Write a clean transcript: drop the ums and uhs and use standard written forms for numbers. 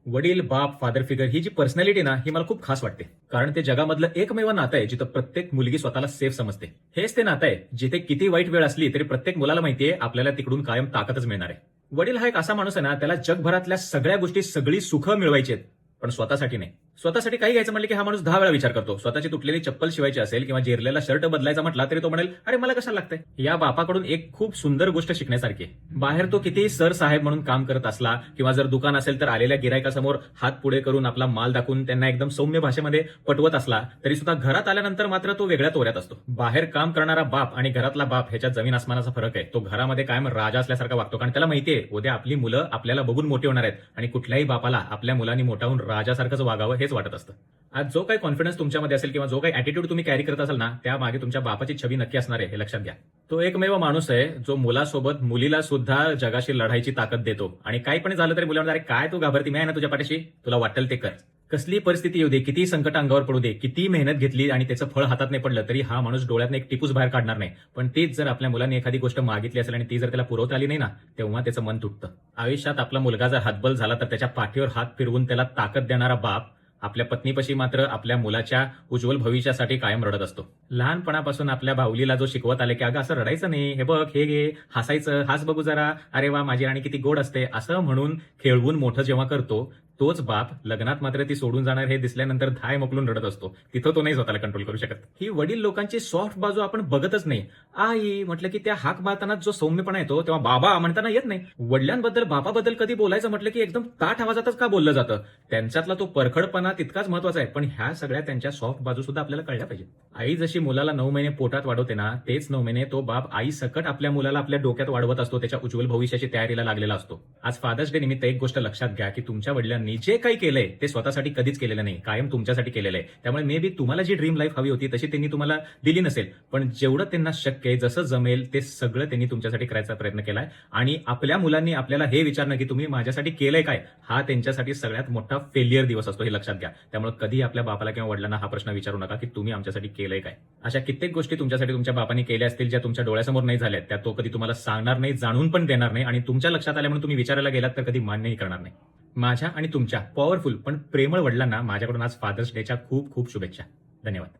वडील, बाप, father figure ही जी personality ना, ही मला खूप खास वाटते. कारण ते जगामधलं एकमेव नातं आहे जिथं प्रत्येक मुलगी स्वतःला सेफ समजते. हेच ते नातं आहे जिथे किती वाईट वेळ असली तरी प्रत्येक मुलाला माहितीये आपल्याला तिकडून कायम ताकदच मिळणार आहे. वडील हा एक असा माणूस आहे ना, त्याला जगभरातल्या सगळ्या गोष्टी, सगळी सुखं मिळवायची आहेत. पण स्वतःसाठी नाही. स्वतःसाठी काही घ्यायचं म्हटलं की हा माणूस 10 वेळा विचार करतो. स्वतःची तुटलेली चप्पल शिवायची असेल किंवा जेरलेला शर्ट बदलायचा म्हटला तरी तो म्हणेल, "अरे मला कशाला लागतंय?" या बापाकडून एक खूप सुंदर गोष्ट शिकण्यासारखी आहे. बाहेर तो किती सर साहेब म्हणून काम करत असला किंवा जर दुकान असेल तर आलेल्या गिरायकासमोर हात पुढे करून आपला माल दाखवून त्यांना एकदम सौम्य भाषेमध्ये पटवत असला तरी सुद्धा घरात आल्यानंतर मात्र तो वेगळ्या तोऱ्यात असतो. बाहेर काम करणारा बाप आणि घरातला बाप ह्याच्यात जमीन आसमानाचा फरक आहे. तो घरामध्ये कायम राजा असल्यासारखा वागतो कारण त्याला माहितीये उद्या आपली मुलं आपल्याला बघून मोठी होणार आहेत आणि कुठल्याही बापाला आपल्या मुलांनी मोठा होऊन राजासारखंच वागावं हेच वाटत असतं. आज जो काही कॉन्फिडन्स तुमच्यामध्ये असेल किंवा जो काही ॲटिट्यूड तुम्ही कॅरी करत असाल ना, त्यामागे तुमच्या बापाची छवी नक्की असणार आहे हे लक्षात घ्या. तो एकमेव माणूस आहे जो मुलासोबत मुलीला सुद्धा जगाशी लढायची ताकद देतो आणि काही पण झालं तरी मुलांना, "अरे काय तू घाबरती, मी आहे ना तुझ्या पाठीशी, तुला वाटेल ते कर." कसली परिस्थिती येऊ दे, किती संकट अंगावर पडू दे, किती मेहनत घेतली आणि त्याचं फळ हातात नाही पडलं तरी हा माणूस डोळ्यातनं एक टिपूस बाहेर काढणार नाही. पण तीच जर आपल्या मुलांनी एखादी गोष्ट मागितली असेल आणि ती जर त्याला पुरवता आली नाही ना, तेव्हा त्याचं मन तुटतं. आयुष्यात आपला मुलगा जर हतबल झाला तर त्याच्या पाठीवर हात फिरवून त्याला ताकद देणारा बाप आपल्या पत्नीपाशी मात्र आपल्या मुलाच्या उज्ज्वल भविष्यासाठी कायम रडत असतो. लहानपणापासून आपल्या बाहुलीला जो शिकवत आले की अगं असं रडायचं नाही, हे बघ, हे घे, हसायचं, हास बघू जरा, अरे वा माझी राणी किती गोड असते, असं म्हणून खेळवून मोठं जेव्हा करतो, तोच बाप लग्नात मात्र ती सोडून जाणार हे दिसल्यानंतर धाय मोकलून रडत असतो. तिथं तो नाही स्वतःला कंट्रोल करू शकत. ही वडील लोकांची सॉफ्ट बाजू आपण बघतच नाही. आई म्हटलं की त्या हाक मारताना जो सौम्यपणा येतो तेव्हा बाबा म्हणताना येत नाही. वडिलांबद्दल, बापाबद्दल कधी बोलायचं म्हटलं की एकदम ताठ आवाजातच का बोललं जातं. त्यांच्यातला तो परखडपणा तितकाच महत्वाचा आहे. पण ह्या सगळ्या त्यांच्या सॉफ्ट बाजू सुद्धा आपल्याला कळल्या पाहिजे. आई जशी मुलाला 9 महिने पोटात वाढवते ना, तेच 9 महिने तो बाप आई सकट आपल्या मुलाला आपल्या डोक्यात वाढवत असतो. त्याच्या उज्ज्वल भविष्याची तयारीला लागलेला असतो. आज फादर्स डे निमित्त एक गोष्ट लक्षात घ्या की तुमच्या वडिलांनी जे काही केलंय ते स्वतःसाठी कधीच केलेलं नाही. कायम तुमच्यासाठी केलेलं आहे. त्यामुळे मे बी तुम्हाला जी ड्रीम लाईफ हवी होती तशी त्यांनी तुम्हाला दिली नसेल. पण जेवढं त्यांना शक्य आहे, जसं जमेल ते सगळं त्यांनी तुमच्यासाठी करायचा प्रयत्न केलाय आणि आपल्या मुलांनी आपल्याला हे विचारणं की तुम्ही माझ्यासाठी केलंय काय, हा त्यांच्यासाठी सगळ्यात मोठा फेल्युअर दिवस असतो हे लक्षात घ्या. त्यामुळे कधी आपल्या बापाला किंवा वडिलांना हा प्रश्न विचारू नका की तुम्ही आमच्यासाठी केलंय काय. अशा कित्येक गोष्टी तुमच्यासाठी तुमच्या बापांनी केल्या असतील ज्या तुमच्या डोळ्यासमोर नाही झाल्या, त्या तो कधी तुम्हाला सांगणार नाही, जाणून पण देणार नाही आणि तुमच्या लक्षात आल्या म्हणून तुम्ही विचारायला गेलात तर कधी मान्यही करणार नाही. माझ्या आणि तुमच्या पॉवरफुल पण प्रेमळ वडिलांना माझ्याकडून आज फादर्स डेच्या खूप खूप शुभेच्छा. धन्यवाद.